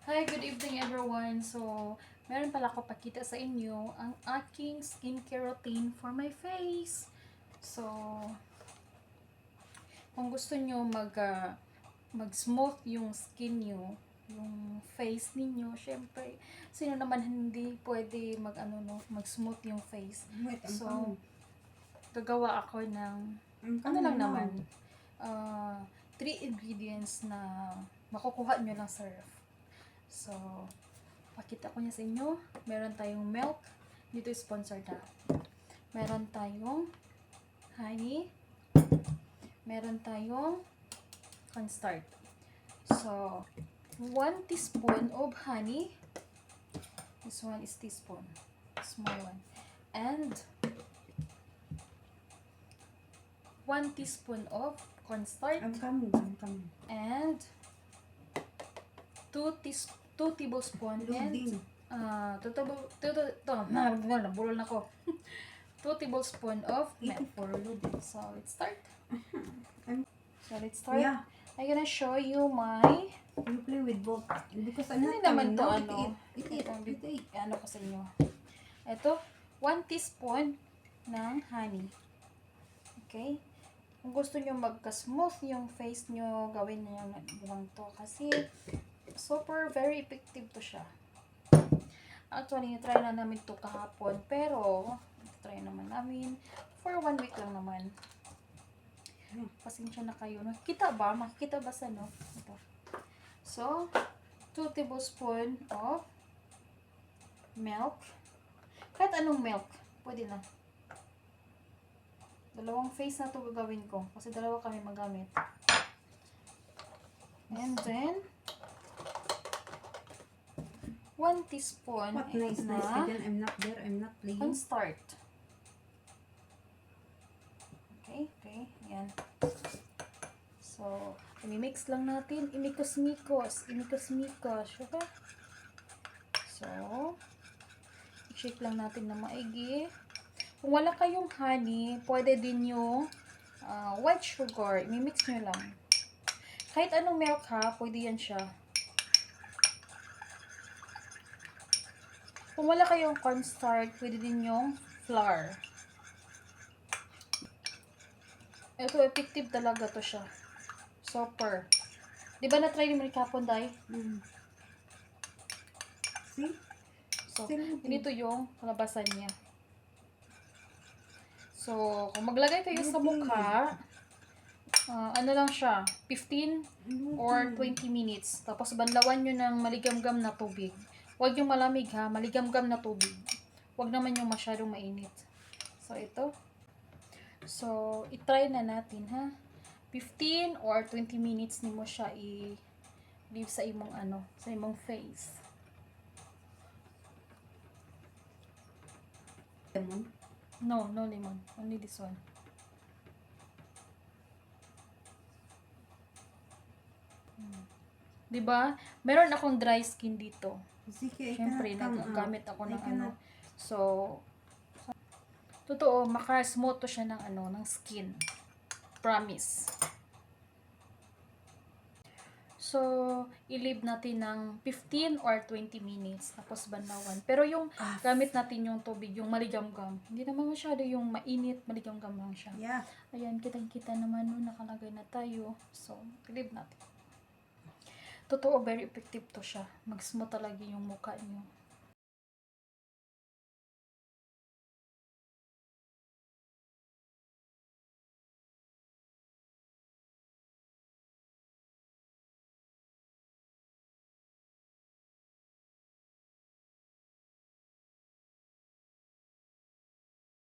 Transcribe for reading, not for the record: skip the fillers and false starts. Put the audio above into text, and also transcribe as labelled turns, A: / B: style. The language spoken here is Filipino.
A: Hi, good evening everyone. So, meron pala ako pakita sa inyo ang aking skincare routine for my face. So, kung gusto nyo mag-smooth yung skin nyo, yung face ninyo, syempre, sino naman hindi pwede mag-smooth yung face. So, gagawa ako ng, ano lang naman, 3 ingredients na makukuha nyo lang sa ref. So, pakita ko niya sa inyo. Meron tayong milk. Dito sponsored na. Meron tayong honey. Meron tayong cornstarch. So, 1 teaspoon of honey. This one is teaspoon. Small one. And 1 teaspoon of cornstarch. And 2 tablespoon and 2 tablespoon of milk. So let's start.
B: Yeah.
A: I'm gonna show you my
B: You play with both. Because I'm
A: hindi
B: not
A: naman to
B: coming.
A: ano ko sa inyo. Ito, 1 teaspoon ng honey. Okay? Kung gusto nyo magka-smooth yung face nyo, gawin nyo lang to. Kasi, super very effective to siya. Actually, try na namin to kahapon. Pero, try naman namin. For 1 week lang naman. Pasensya na kayo. Makikita ba? Makikita ba sa no? Ito. So, 2 tablespoon of milk. Kahit anong milk. Pwede na. Dalawang face na to gagawin ko. Kasi dalawa kami magamit. And then, 1 teaspoon
B: What nice
A: na
B: again. I'm not there. I'm not playing.
A: cornstarch. Okay. Yan. So, i-mix lang natin. Imikos-mikos. Okay? So, i-shake lang natin na maigi. Kung wala kayong honey, pwede din yung white sugar. I-mix nyo lang. Kahit anong milk ha, pwede yan siya. Kung wala kayong cornstarch, pwede din yung flour. Ito, effective talaga to siya. Super. Di ba na-try ni Marikapon, Day?
B: See?
A: So, ganito yung kalabasan niya. So, kung maglagay kayo sa mukha, ano lang siya, 15 or 20 minutes. Tapos, banlawan nyo ng maligamgam na tubig. Huwag yung malamig ha, maligamgam na tubig. Huwag naman yung masyadong mainit. So, ito. So, i-try na natin ha. 15 or 20 minutes ni mo siya i-leave sa imong sa imong face.
B: Lemon?
A: No lemon. Only this one. Diba? Meron akong dry skin dito. Siyempre, nagagamit ako ng So, totoo, maka-smooth to siya ng skin. Promise. So, i-leave natin ng 15 or 20 minutes. Tapos banlawan. Pero yung gamit natin yung tubig, yung maligamgam. Hindi naman masyado yung mainit, maligamgam lang siya.
B: Yeah.
A: Ayan, kitang-kita naman nun, nakalagay na tayo. So, i-leave natin. Totoo, very effective to siya. Mag-smooth talaga yung mukha niyo.